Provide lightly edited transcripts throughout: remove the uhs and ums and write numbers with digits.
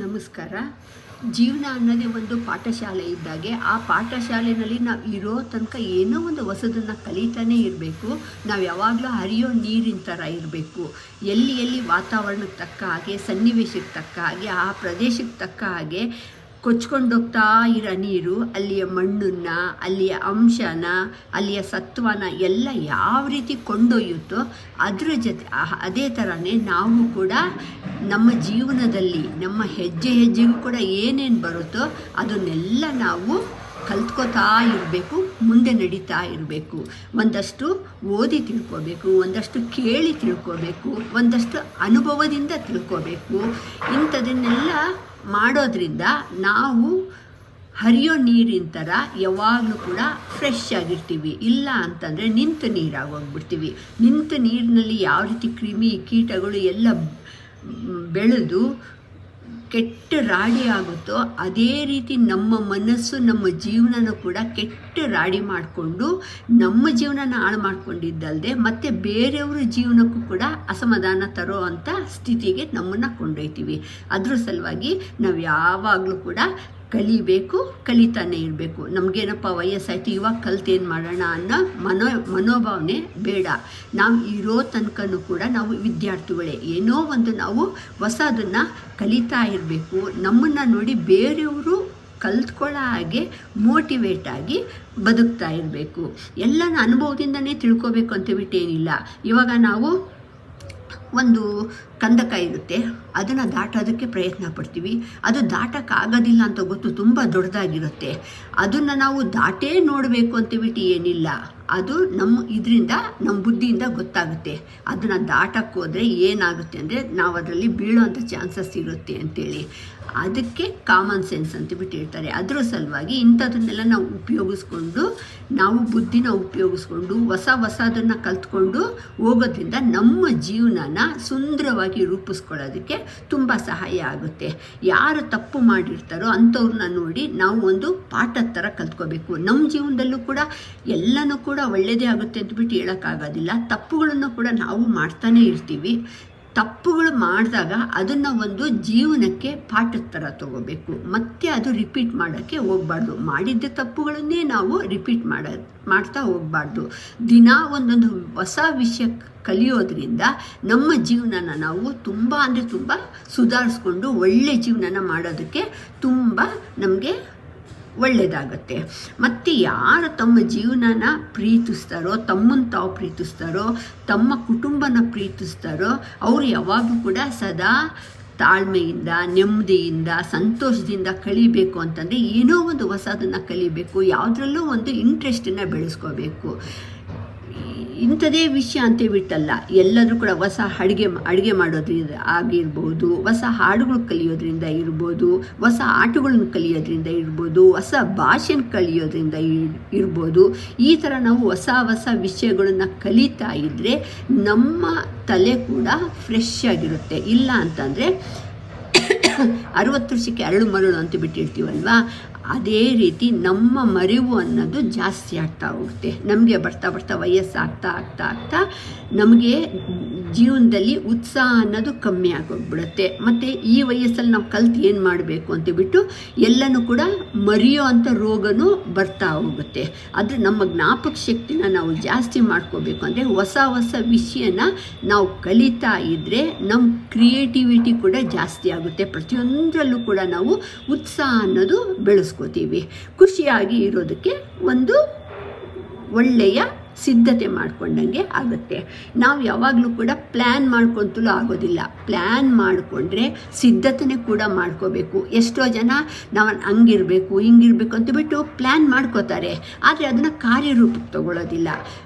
ನಮಸ್ಕಾರ. ಜೀವನ ಅನ್ನೋದೇ ಒಂದು ಪಾಠಶಾಲೆ ಇದ್ದಾಗೆ, ಆ ಪಾಠಶಾಲೆಯಲ್ಲಿ ನಾವು ಇರೋ ತನಕ ಏನೋ ಒಂದು ಹೊಸದನ್ನು ಕಲಿತಾನೇ ಇರಬೇಕು. ನಾವು ಯಾವಾಗಲೂ ಹರಿಯೋ ನೀರಿನ ಥರ ಇರಬೇಕು. ಎಲ್ಲಿ ವಾತಾವರಣಕ್ಕೆ ತಕ್ಕ ಹಾಗೆ, ಸನ್ನಿವೇಶಕ್ಕೆ ತಕ್ಕ ಹಾಗೆ, ಆ ಪ್ರದೇಶಕ್ಕೆ ತಕ್ಕ ಹಾಗೆ ಕೊಚ್ಕೊಂಡೋಗ್ತಾ ಇರೋ ನೀರು ಅಲ್ಲಿಯ ಮಣ್ಣನ್ನು, ಅಲ್ಲಿಯ ಅಂಶನ, ಅಲ್ಲಿಯ ಸತ್ವನ ಎಲ್ಲ ಯಾವ ರೀತಿ ಕೊಂಡೊಯ್ಯುತ್ತೋ ಅದ್ರ ಜೊತೆ ಅದೇ ಥರನೇ ನಾವು ಕೂಡ ನಮ್ಮ ಜೀವನದಲ್ಲಿ ನಮ್ಮ ಹೆಜ್ಜೆಗೂ ಕೂಡ ಏನೇನು ಬರುತ್ತೋ ಅದನ್ನೆಲ್ಲ ನಾವು ಕಲ್ತ್ಕೋತಾ ಇರಬೇಕು, ಮುಂದೆ ನಡೀತಾ ಇರಬೇಕು. ಒಂದಷ್ಟು ಓದಿ ತಿಳ್ಕೋಬೇಕು, ಒಂದಷ್ಟು ಕೇಳಿ ತಿಳ್ಕೋಬೇಕು, ಒಂದಷ್ಟು ಅನುಭವದಿಂದ ತಿಳ್ಕೋಬೇಕು. ಇಂಥದನ್ನೆಲ್ಲ ಮಾಡೋದ್ರಿಂದ ನಾವು ಹರಿಯೋ ನೀರಿನ ಥರ ಯಾವಾಗಲೂ ಕೂಡ ಫ್ರೆಶ್ ಆಗಿರ್ತೀವಿ. ಇಲ್ಲ ಅಂತಂದರೆ ನಿಂತು ನೀರಾಗೋಗ್ಬಿಡ್ತೀವಿ. ನಿಂತು ನೀರಿನಲ್ಲಿ ಯಾವ ರೀತಿ ಕ್ರಿಮಿ ಕೀಟಗಳು ಎಲ್ಲ ಬೆಳೆದು ಕೆಟ್ಟ ರಾಡಿ ಆಗುತ್ತೋ ಅದೇ ರೀತಿ ನಮ್ಮ ಮನಸ್ಸು, ನಮ್ಮ ಜೀವನನೂ ಕೂಡ ಕೆಟ್ಟ ರಾಡಿ ಮಾಡಿಕೊಂಡು ನಮ್ಮ ಜೀವನನ ಹಾಳು ಮಾಡ್ಕೊಂಡಿದ್ದಲ್ಲದೆ ಮತ್ತು ಬೇರೆಯವ್ರ ಜೀವನಕ್ಕೂ ಕೂಡ ಅಸಮಾಧಾನ ತರೋ ಅಂಥ ಸ್ಥಿತಿಗೆ ನಮ್ಮನ್ನು ಕೊಂಡೊಯ್ತೀವಿ. ಅದ್ರ ಸಲುವಾಗಿ ನಾವು ಯಾವಾಗಲೂ ಕೂಡ ಕಲಿಬೇಕು, ಕಲಿತಾನೆ ಇರಬೇಕು. ನಮಗೇನಪ್ಪ ವಯಸ್ಸಾಯ್ತು, ಇವಾಗ ಕಲ್ತೇನು ಮಾಡೋಣ ಅನ್ನೋ ಮನೋಭಾವನೆ ಬೇಡ. ನಾವು ಇರೋ ತನಕನೂ ಕೂಡ ನಾವು ವಿದ್ಯಾರ್ಥಿಗಳೇ. ಏನೋ ಒಂದು ನಾವು ಹೊಸದನ್ನು ಕಲಿತಾ ಇರಬೇಕು. ನಮ್ಮನ್ನು ನೋಡಿ ಬೇರೆಯವರು ಕಲ್ತ್ಕೊಳ್ಳೋ ಹಾಗೆ ಮೋಟಿವೇಟ್ ಆಗಿ ಬದುಕ್ತಾ ಇರಬೇಕು. ಎಲ್ಲನ ಅನುಭವದಿಂದನೇ ತಿಳ್ಕೊಬೇಕು ಅಂತೇನಿಲ್ಲ. ಇವಾಗ ನಾವು ಒಂದು ಕಂದಕ ಇರುತ್ತೆ, ಅದನ್ನು ದಾಟೋದಕ್ಕೆ ಪ್ರಯತ್ನ ಪಡ್ತೀವಿ. ಅದು ದಾಟೋಕ್ಕಾಗೋದಿಲ್ಲ ಅಂತ ಗೊತ್ತು, ತುಂಬ ದೊಡ್ಡದಾಗಿರುತ್ತೆ. ಅದನ್ನು ನಾವು ದಾಟೇ ನೋಡಬೇಕು ಅಂತೇಳ್ಬಿಟ್ಟು ಏನಿಲ್ಲ. ಅದು ನಮ್ಮ ಬುದ್ಧಿಯಿಂದ ಗೊತ್ತಾಗುತ್ತೆ. ಅದನ್ನು ದಾಟಕ್ಕೆ ಹೋದರೆ ಏನಾಗುತ್ತೆ ಅಂದರೆ ನಾವು ಅದರಲ್ಲಿ ಬೀಳೋವಂಥ ಚಾನ್ಸಸ್ ಇರುತ್ತೆ ಅಂತೇಳಿ. ಅದಕ್ಕೆ ಕಾಮನ್ ಸೆನ್ಸ್ ಅಂತೇಳ್ಬಿಟ್ಟು ಹೇಳ್ತಾರೆ. ಅದರ ಸಲುವಾಗಿ ಇಂಥದನ್ನೆಲ್ಲ ನಾವು ಉಪಯೋಗಿಸ್ಕೊಂಡು, ನಾವು ಬುದ್ಧಿನ ಉಪಯೋಗಿಸ್ಕೊಂಡು ಹೊಸದನ್ನು ಕಲ್ತ್ಕೊಂಡು ಹೋಗೋದ್ರಿಂದ ನಮ್ಮ ಜೀವನನ ಸುಂದರವಾಗಿ ರೂಪಿಸ್ಕೊಳ್ಳೋದಕ್ಕೆ ತುಂಬ ಸಹಾಯ ಆಗುತ್ತೆ. ಯಾರು ತಪ್ಪು ಮಾಡಿರ್ತಾರೋ ಅಂಥವ್ರನ್ನ ನೋಡಿ ನಾವು ಒಂದು ಪಾಠದ ಥರ ಕಲ್ತ್ಕೋಬೇಕು. ನಮ್ಮ ಜೀವನದಲ್ಲೂ ಕೂಡ ಎಲ್ಲನೂ ಕೂಡ ಒಳ್ಳೆಯದೇ ಆಗುತ್ತೆ ಅಂತಬಿಟ್ಟು ಹೇಳೋಕ್ಕಾಗೋದಿಲ್ಲ. ತಪ್ಪುಗಳನ್ನು ಕೂಡ ನಾವು ಮಾಡ್ತಾನೇ ಇರ್ತೀವಿ. ತಪ್ಪುಗಳು ಮಾಡಿದಾಗ ಅದನ್ನು ಒಂದು ಜೀವನಕ್ಕೆ ಪಾಠದ ಥರ ತೊಗೋಬೇಕು. ಮತ್ತೆ ಅದು ರಿಪೀಟ್ ಮಾಡೋಕ್ಕೆ ಹೋಗಬಾರ್ದು. ಮಾಡಿದ್ದ ತಪ್ಪುಗಳನ್ನೇ ನಾವು ರಿಪೀಟ್ ಮಾಡ್ತಾ ಹೋಗಬಾರ್ದು. ದಿನ ಒಂದೊಂದು ಹೊಸ ವಿಷಯ ಕಲಿಯೋದ್ರಿಂದ ನಮ್ಮ ಜೀವನನ ನಾವು ತುಂಬ ಸುಧಾರಿಸ್ಕೊಂಡು ಒಳ್ಳೆ ಜೀವನನ ಮಾಡೋದಕ್ಕೆ ತುಂಬ ನಮಗೆ ಒಳ್ಳೆಯದಾಗತ್ತೆ. ಮತ್ತು ಯಾರು ತಮ್ಮ ಜೀವನನ ಪ್ರೀತಿಸ್ತಾರೋ, ತಮ್ಮನ್ನು ತಾವು ಪ್ರೀತಿಸ್ತಾರೋ, ತಮ್ಮ ಕುಟುಂಬನ ಪ್ರೀತಿಸ್ತಾರೋ ಅವರು ಯಾವಾಗಲೂ ಕೂಡ ಸದಾ ತಾಳ್ಮೆಯಿಂದ, ನೆಮ್ಮದಿಯಿಂದ, ಸಂತೋಷದಿಂದ ಕಲಿಬೇಕು ಅಂತಂದರೆ ಏನೋ ಒಂದು ಹೊಸದನ್ನು ಕಲಿಬೇಕು. ಯಾವುದ್ರಲ್ಲೂ ಒಂದು ಇಂಟ್ರೆಸ್ಟನ್ನು ಬೆಳೆಸ್ಕೋಬೇಕು. ಇಂಥದೇ ವಿಷಯ ಅಂತೇಳ್ಬಿಟ್ಟಲ್ಲ, ಎಲ್ಲರೂ ಕೂಡ ಹೊಸ ಅಡುಗೆ ಮಾಡೋದ್ರಿಂದ ಆಗಿರ್ಬೋದು, ಹೊಸ ಹಾಡುಗಳು ಕಲಿಯೋದ್ರಿಂದ ಇರ್ಬೋದು, ಹೊಸ ಆಟಗಳನ್ನು ಕಲಿಯೋದ್ರಿಂದ ಇರ್ಬೋದು, ಹೊಸ ಭಾಷೆನ ಕಲಿಯೋದ್ರಿಂದ ಇರ್ಬೋದು. ಈ ಥರ ನಾವು ಹೊಸ ವಿಷಯಗಳನ್ನು ಕಲಿತಾ ಇದ್ದರೆ ನಮ್ಮ ತಲೆ ಕೂಡ ಫ್ರೆಶ್ ಆಗಿರುತ್ತೆ. ಇಲ್ಲ ಅಂತಂದರೆ 60 ವರ್ಷಕ್ಕೆ ಅರಳು ಮರಳು ಅಂತ ಬಿಟ್ಟಿರ್ತೀವಲ್ವ, ಅದೇ ರೀತಿ ನಮ್ಮ ಮರೆವು ಅನ್ನೋದು ಜಾಸ್ತಿ ಆಗ್ತಾ ಹೋಗುತ್ತೆ. ನಮಗೆ ಬರ್ತಾ ವಯಸ್ಸಾಗ್ತಾ ನಮಗೆ ಜೀವನದಲ್ಲಿ ಉತ್ಸಾಹ ಅನ್ನೋದು ಕಮ್ಮಿ ಆಗೋಗ್ಬಿಡುತ್ತೆ. ಮತ್ತು ಈ ವಯಸ್ಸಲ್ಲಿ ನಾವು ಕಲ್ತು ಏನು ಮಾಡಬೇಕು ಅಂತೇಳ್ಬಿಟ್ಟು ಎಲ್ಲನೂ ಕೂಡ ಮರೆಯೋ ಅಂಥ ರೋಗನೂ ಬರ್ತಾ ಹೋಗುತ್ತೆ. ಆದರೆ ನಮ್ಮ ಜ್ಞಾಪಕ ಶಕ್ತಿನ ನಾವು ಜಾಸ್ತಿ ಮಾಡ್ಕೋಬೇಕು ಅಂದರೆ ಹೊಸ ವಿಷಯನ ನಾವು ಕಲಿತಾ ಇದ್ದರೆ ನಮ್ಮ ಕ್ರಿಯೇಟಿವಿಟಿ ಕೂಡ ಜಾಸ್ತಿ ಆಗುತ್ತೆ. ಪ್ರತಿಯೊಂದರಲ್ಲೂ ಕೂಡ ನಾವು ಉತ್ಸಾಹ ಅನ್ನೋದು ಬೆಳೆಸ್ಕೋತೀವಿ. ಖುಷಿಯಾಗಿ ಇರೋದಕ್ಕೆ ಒಂದು ಒಳ್ಳೆಯ ಸಿದ್ಧತೆ ಮಾಡ್ಕೊಂಡಂಗೆ ಆಗುತ್ತೆ. ನಾವು ಯಾವಾಗಲೂ ಕೂಡ ಪ್ಲ್ಯಾನ್ ಮಾಡ್ಕೊತಲೂ ಆಗೋದಿಲ್ಲ. ಪ್ಲ್ಯಾನ್ ಮಾಡಿಕೊಂಡ್ರೆ ಸಿದ್ಧತೆನೇ ಕೂಡ ಮಾಡ್ಕೋಬೇಕು. ಎಷ್ಟೋ ಜನ ನಾವು ಹಂಗಿರಬೇಕು ಹಿಂಗಿರಬೇಕು ಅಂತಬಿಟ್ಟು ಪ್ಲ್ಯಾನ್ ಮಾಡ್ಕೋತಾರೆ, ಆದರೆ ಅದನ್ನು ಕಾರ್ಯರೂಪಕ್ಕೆ ತಗೊಳ್ಳೋದಿಲ್ಲ.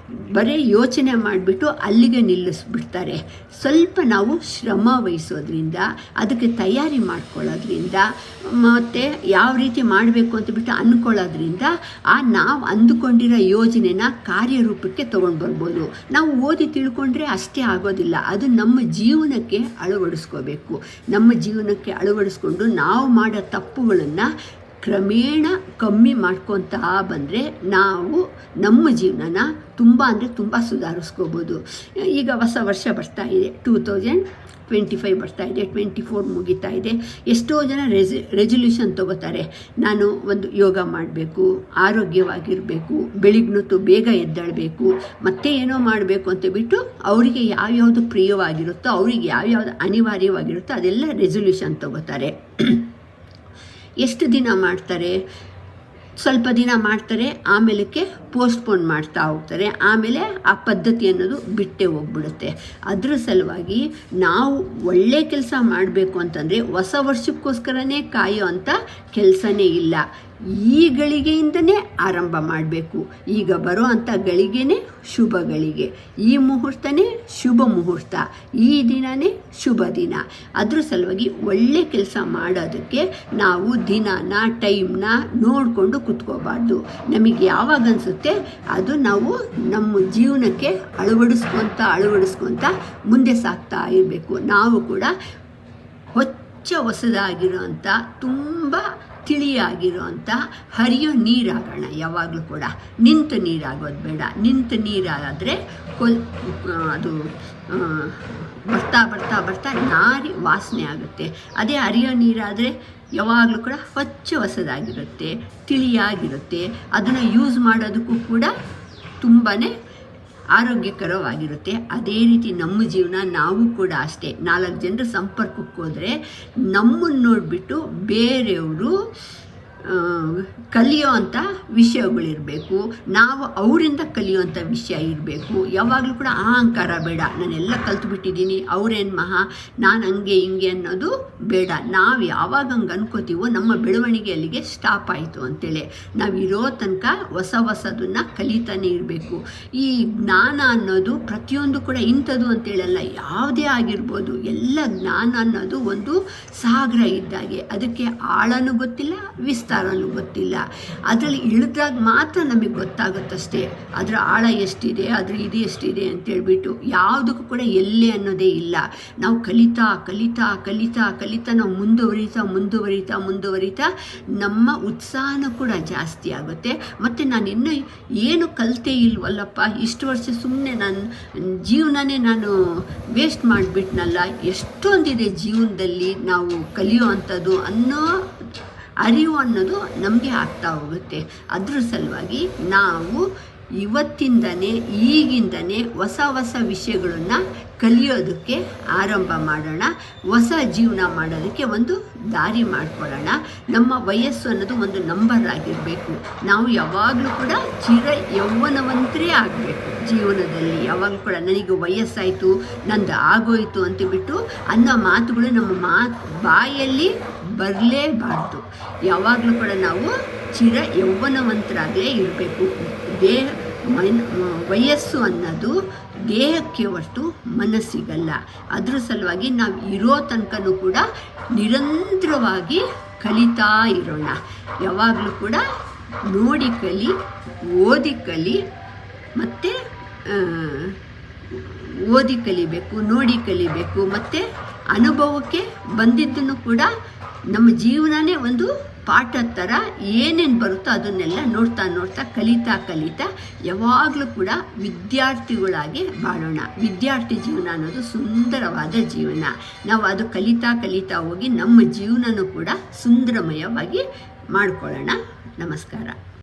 ಬರೀ ಯೋಚನೆ ಮಾಡಿಬಿಟ್ಟು ಅಲ್ಲಿಗೆ ನಿಲ್ಲಿಸ್ಬಿಡ್ತಾರೆ. ಸ್ವಲ್ಪ ನಾವು ಶ್ರಮ ವಹಿಸೋದ್ರಿಂದ, ಅದಕ್ಕೆ ತಯಾರಿ ಮಾಡ್ಕೊಳ್ಳೋದ್ರಿಂದ, ಮತ್ತು ಯಾವ ರೀತಿ ಮಾಡಬೇಕು ಅಂತಬಿಟ್ಟು ಅಂದ್ಕೊಳ್ಳೋದ್ರಿಂದ ನಾವು ಅಂದುಕೊಂಡಿರೋ ಯೋಜನೆನ ಕಾರ್ಯರೂಪಕ್ಕೆ ತೊಗೊಂಡು ಬರ್ಬೋದು. ನಾವು ಓದಿ ತಿಳ್ಕೊಂಡ್ರೆ ಅಷ್ಟೇ ಆಗೋದಿಲ್ಲ, ಅದು ನಮ್ಮ ಜೀವನಕ್ಕೆ ಅಳವಡಿಸ್ಕೋಬೇಕು. ನಮ್ಮ ಜೀವನಕ್ಕೆ ಅಳವಡಿಸ್ಕೊಂಡು ನಾವು ಮಾಡೋ ತಪ್ಪುಗಳನ್ನು ಕ್ರಮೇಣ ಕಮ್ಮಿ ಮಾಡ್ಕೊತಾ ಬಂದರೆ ನಾವು ನಮ್ಮ ಜೀವನನ ತುಂಬ ಅಂದರೆ ತುಂಬ ಸುಧಾರಿಸ್ಕೋಬೋದು. ಈಗ ಹೊಸ ವರ್ಷ ಬರ್ತಾ ಇದೆ, 2025 ಬರ್ತಾ ಇದೆ, 24 ಮುಗಿತಾ ಇದೆ. ಎಷ್ಟೋ ಜನ ರೆಸಲ್ಯೂಷನ್ ತೊಗೋತಾರೆ. ನಾನು ಒಂದು ಯೋಗ ಮಾಡಬೇಕು, ಆರೋಗ್ಯವಾಗಿರಬೇಕು, ಬೆಳಿಗ್ನೊತ್ತು ಬೇಗ ಎದ್ದೇಳಬೇಕು, ಮತ್ತೆ ಏನೋ ಮಾಡಬೇಕು ಅಂತ ಬಿಟ್ಟು ಅವರಿಗೆ ಯಾವ್ಯಾವುದು ಪ್ರಿಯವಾಗಿರುತ್ತೋ, ಅವರಿಗೆ ಯಾವ್ಯಾವುದು ಅನಿವಾರ್ಯವಾಗಿರುತ್ತೋ ಅದೆಲ್ಲ ರೆಸಲ್ಯೂಷನ್ ತೊಗೋತಾರೆ. ಎಷ್ಟು ದಿನ ಮಾಡ್ತಾರೆ? ಸ್ವಲ್ಪ ದಿನ ಮಾಡ್ತಾರೆ, ಆಮೇಲಕ್ಕೆ ಪೋಸ್ಟ್ಪೋನ್ ಮಾಡ್ತಾ ಹೋಗ್ತಾರೆ, ಆಮೇಲೆ ಆ ಪದ್ಧತಿ ಅನ್ನೋದು ಬಿಟ್ಟೇ ಹೋಗ್ಬಿಡುತ್ತೆ. ಅದ್ರ ಸಲುವಾಗಿ ನಾವು ಒಳ್ಳೆ ಕೆಲಸ ಮಾಡಬೇಕು ಅಂತಂದರೆ ಹೊಸ ವರ್ಷಕ್ಕೋಸ್ಕರನೇ ಕಾಯೋ ಅಂಥ ಕೆಲಸನೇ ಇಲ್ಲ. ಈ ಗಳಿಗೆಯಿಂದನೇ ಆರಂಭ ಮಾಡಬೇಕು. ಈಗ ಬರೋ ಅಂಥ ಗಳಿಗೆನೇ ಶುಭ ಗಳಿಗೆ, ಈ ಮುಹೂರ್ತನೇ ಶುಭ ಮುಹೂರ್ತ, ಈ ದಿನವೇ ಶುಭ ದಿನ. ಅದ್ರ ಸಲುವಾಗಿ ಒಳ್ಳೆ ಕೆಲಸ ಮಾಡೋದಕ್ಕೆ ನಾವು ದಿನಾನ ಟೈಮ್ನ ನೋಡಿಕೊಂಡು ಕೂತ್ಕೋಬಾರ್ದು. ನಮಗೆ ಯಾವಾಗ ಅನಿಸುತ್ತೆ ಅದು ನಾವು ನಮ್ಮ ಜೀವನಕ್ಕೆ ಅಳವಡಿಸ್ಕೊತ ಮುಂದೆ ಸಾಗ್ತಾ ಇರಬೇಕು. ನಾವು ಕೂಡ ಹೊಸದಾಗಿರೋಂಥ ತುಂಬ ತಿಳಿಯಾಗಿರುವಂಥ ಹರಿಯೋ ನೀರಾಗೋಣ. ಯಾವಾಗಲೂ ಕೂಡ ನಿಂತು ನೀರಾಗೋದು ಬೇಡ. ನಿಂತು ನೀರಾದರೆ ಅದು ಬರ್ತಾ ಬರ್ತಾ ಬರ್ತಾ ನಾರಿ ವಾಸನೆ ಆಗುತ್ತೆ. ಅದೇ ಹರಿಯೋ ನೀರಾದರೆ ಯಾವಾಗಲೂ ಕೂಡ ಹೊಸದಾಗಿರುತ್ತೆ, ತಿಳಿಯಾಗಿರುತ್ತೆ. ಅದನ್ನು ಯೂಸ್ ಮಾಡೋದಕ್ಕೂ ಕೂಡ ತುಂಬಾ ಆರೋಗ್ಯಕರವಾಗಿರುತ್ತೆ. ಅದೇ ರೀತಿ ನಮ್ಮ ಜೀವನ ನಾವು ಕೂಡ ಅಷ್ಟೇ. 4 ಜನರ ಸಂಪರ್ಕಕ್ಕೆ ಹೋದರೆ ನಮ್ಮನ್ನು ನೋಡಿಬಿಟ್ಟು ಬೇರೆಯವರು ಕಲಿಯೋ ಅಂಥ ವಿಷಯಗಳಿರಬೇಕು, ನಾವು ಅವರಿಂದ ಕಲಿಯೋಂಥ ವಿಷಯ ಇರಬೇಕು. ಯಾವಾಗಲೂ ಕೂಡ ಅಹಂಕಾರ ಬೇಡ. ನಾನೆಲ್ಲ ಕಲ್ತ್ಬಿಟ್ಟಿದ್ದೀನಿ, ಅವರೇನು ನಾನು ಹಂಗೆ ಹಿಂಗೆ ಅನ್ನೋದು ಬೇಡ. ನಾವು ಯಾವಾಗ ಹಂಗೆ ಅನ್ಕೋತೀವೋ ನಮ್ಮ ಬೆಳವಣಿಗೆ ಅಲ್ಲಿಗೆ ಸ್ಟಾಪ್ ಆಯಿತು ಅಂತೇಳಿ. ನಾವಿರೋ ತನಕ ಹೊಸದನ್ನು ಕಲಿತಾನೆ ಇರಬೇಕು. ಈ ಜ್ಞಾನ ಅನ್ನೋದು ಪ್ರತಿಯೊಂದು ಕೂಡ ಇಂಥದ್ದು ಅಂತೇಳಲ್ಲ, ಯಾವುದೇ ಆಗಿರ್ಬೋದು. ಎಲ್ಲ ಜ್ಞಾನ ಅನ್ನೋದು ಒಂದು ಸಾಗರ ಇದ್ದಾಗೆ. ಅದಕ್ಕೆ ಆಳನೂ ಗೊತ್ತಿಲ್ಲ, ವಿಸ್ತಾರನೂ ಗೊತ್ತಿಲ್ಲ. ಅದರಲ್ಲಿ ಇಳಿದಾಗ ಮಾತ್ರ ನಮಗೆ ಗೊತ್ತಾಗುತ್ತಷ್ಟೇ ಅದರ ಆಳ ಎಷ್ಟಿದೆ, ಅದರ ಇದು ಎಷ್ಟಿದೆ ಅಂತೇಳ್ಬಿಟ್ಟು. ಯಾವುದಕ್ಕೂ ಕೂಡ ಎಲ್ಲೇ ಅನ್ನೋದೇ ಇಲ್ಲ. ನಾವು ಕಲಿತಾ ಕಲಿತಾ ಕಲಿತಾ ಕಲಿತಾ ನಾವು ಮುಂದುವರಿತಾ ನಮ್ಮ ಉತ್ಸಾಹನೂ ಕೂಡ ಜಾಸ್ತಿ ಆಗುತ್ತೆ. ಮತ್ತು ನಾನು ಇನ್ನೂ ಏನು ಕಲಿತೇ ಇಲ್ವಲ್ಲಪ್ಪ, ಇಷ್ಟು ವರ್ಷ ಸುಮ್ಮನೆ ನನ್ನ ಜೀವನನೇ ನಾನು ವೇಸ್ಟ್ ಮಾಡಿಬಿಟ್ನಲ್ಲ, ಎಷ್ಟೊಂದಿದೆ ಜೀವನದಲ್ಲಿ ನಾವು ಕಲಿಯೋ ಅಂಥದ್ದು ಅನ್ನೋ ಅರಿವು ಅನ್ನೋದು ನಮಗೆ ಆಗ್ತಾ ಹೋಗುತ್ತೆ. ಅದ್ರ ಸಲುವಾಗಿ ನಾವು ಈಗಿಂದನೇ ಹೊಸ ವಿಷಯಗಳನ್ನು ಕಲಿಯೋದಕ್ಕೆ ಆರಂಭ ಮಾಡೋಣ. ಹೊಸ ಜೀವನ ಮಾಡೋದಕ್ಕೆ ಒಂದು ದಾರಿ ಮಾಡ್ಕೊಳ್ಳೋಣ. ನಮ್ಮ ವಯಸ್ಸು ಅನ್ನೋದು ಒಂದು ನಂಬರ್ ಆಗಿರಬೇಕು. ನಾವು ಯಾವಾಗಲೂ ಕೂಡ ಯೌವನವಂತರೇ ಆಗಬೇಕು ಜೀವನದಲ್ಲಿ. ಯಾವಾಗಲೂ ಕೂಡ ನನಗೆ ವಯಸ್ಸಾಯಿತು, ನಂದು ಆಗೋಯಿತು ಅಂತಬಿಟ್ಟು ಅನ್ನೋ ಮಾತುಗಳು ನಮ್ಮ ಬಾಯಲ್ಲಿ ಬರಲೇಬಾರ್ದು. ಯಾವಾಗಲೂ ಕೂಡ ನಾವು ಯೌವನವಂತರಾಗಲೇ ಇರಬೇಕು. ವಯಸ್ಸು ಅನ್ನೋದು ದೇಹಕ್ಕೆ ಹೊರತು ಮನಸ್ಸಿಗಲ್ಲ. ಅದ್ರ ಸಲುವಾಗಿ ನಾವು ಇರೋ ತನಕನೂ ಕೂಡ ನಿರಂತರವಾಗಿ ಕಲಿತಾ ಇರೋಣ. ಯಾವಾಗಲೂ ಕೂಡ ನೋಡಿ ಕಲಿ, ಓದಿ ಕಲಿ, ಮತ್ತು ಓದಿ ಕಲಿಬೇಕು, ನೋಡಿ ಕಲಿಬೇಕು. ಮತ್ತು ಅನುಭವಕ್ಕೆ ಬಂದಿದ್ದನ್ನು ಕೂಡ ನಮ್ಮ ಜೀವನನೇ ಒಂದು ಪಾಠ ಥರ ಏನೇನು ಬರುತ್ತೋ ಅದನ್ನೆಲ್ಲ ನೋಡ್ತಾ ಕಲಿತಾ ಯಾವಾಗಲೂ ಕೂಡ ವಿದ್ಯಾರ್ಥಿಗಳಾಗಿ ಬಾಳೋಣ. ವಿದ್ಯಾರ್ಥಿ ಜೀವನ ಅನ್ನೋದು ಸುಂದರವಾದ ಜೀವನ. ನಾವು ಅದು ಕಲಿತಾ ಹೋಗಿ ನಮ್ಮ ಜೀವನನೂ ಕೂಡ ಸುಂದರಮಯವಾಗಿ ಮಾಡ್ಕೊಳ್ಳೋಣ. ನಮಸ್ಕಾರ.